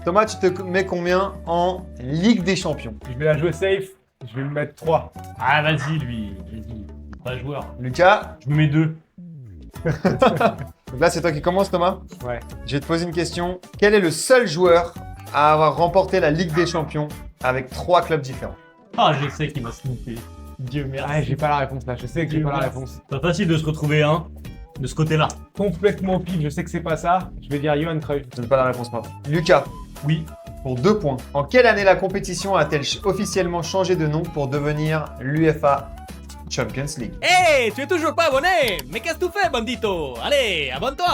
Thomas, tu te mets combien en Ligue des Champions? Je vais la jouer safe. Je vais me mettre 3. Ah, vas-y, lui. Vas-y. Pas joueur. Lucas? Je me mets 2. Donc là, c'est toi qui commences, Thomas. Ouais. Je vais te poser une question. Quel est le seul joueur à avoir remporté la Ligue des Champions avec 3 clubs différents? Ah, je sais qu'il m'a sniffé. Dieu merci. Ah, j'ai pas la réponse là. Je sais que j'ai Dieu pas la merci. réponse. Pas facile de se retrouver, hein, de ce côté-là. Complètement pile. Je sais que c'est pas ça. Je vais dire Johan Cruyff. Je donne pas la réponse, moi. Lucas, Oui. pour 2 points. En quelle année la compétition a-t-elle officiellement changé de nom pour devenir l'UEFA Champions League? Hé, tu es toujours pas abonné? Mais qu'est-ce que tu fais, bandito? Allez, abonne-toi!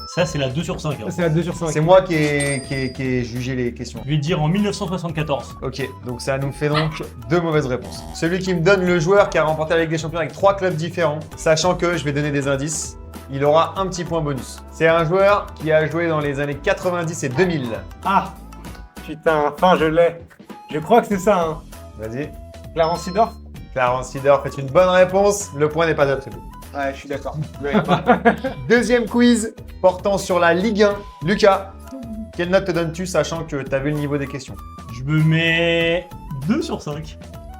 Ça, c'est la 2 sur 5. Hein. Ça, c'est la 2 sur 5. C'est moi qui ai jugé les questions. Je vais dire en 1974. Ok, donc ça nous fait donc 2 mauvaises réponses. Celui qui me donne le joueur qui a remporté la Ligue des Champions avec 3 clubs différents, sachant que je vais donner des indices, il aura un petit point bonus. C'est un joueur qui a joué dans les années 90 et 2000. Ah putain, enfin je l'ai. Je crois que c'est ça, hein. Vas-y. Clarence Seedorf. Clarence Seedorf fait une bonne réponse. Le point n'est pas attribué. Ouais, je suis d'accord. Deuxième quiz portant sur la Ligue 1. Lucas, quelle note te donnes-tu sachant que tu as vu le niveau des questions? Je me mets 2 sur 5.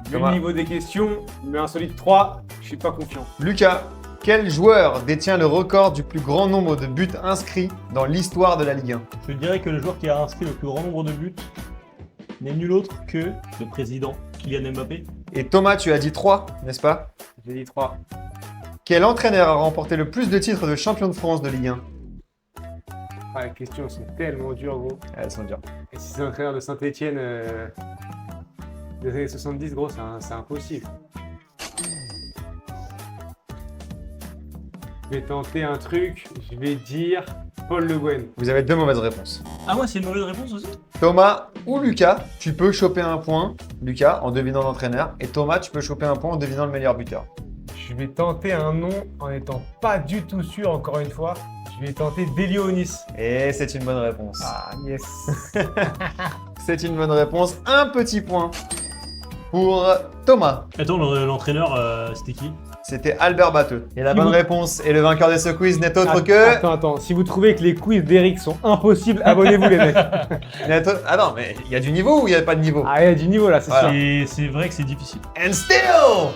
Vu Thomas. le niveau des questions, mais un solide 3, je suis pas confiant. Lucas, quel joueur détient le record du plus grand nombre de buts inscrits dans l'histoire de la Ligue 1? Je dirais que le joueur qui a inscrit le plus grand nombre de buts n'est nul autre que le président Kylian Mbappé. Et Thomas, tu as dit 3, n'est-ce pas? J'ai dit 3. Quel entraîneur a remporté le plus de titres de champion de France de Ligue 1? Ah, les questions sont tellement dures, gros. Elles sont dures. Et si c'est l'entraîneur de Saint-Etienne des années 70, gros, c'est impossible. Je vais tenter un truc, je vais dire Paul Le Guen. Vous avez 2 mauvaises réponses. Ah ouais, c'est une mauvaise réponse aussi. Thomas ou Lucas, tu peux choper un point, Lucas, en devinant l'entraîneur. Et Thomas, tu peux choper un point en devinant le meilleur buteur. Je vais tenter un nom en étant pas du tout sûr, encore une fois. Je vais tenter Delionis. Et c'est une bonne réponse. Ah, yes. C'est une bonne réponse. Un petit point pour Thomas. Attends, l'entraîneur, c'était qui? C'était Albert Batteux. Et la Si bonne vous- réponse et le vainqueur de ce quiz n'est autre Attends, que... attends. Si vous trouvez que les quiz d'Eric sont impossibles, abonnez-vous, les mecs. Ah non, mais il y a du niveau ou il n'y a pas de niveau? Ah, il y a du niveau là, c'est Voilà. C'est vrai que c'est difficile. And still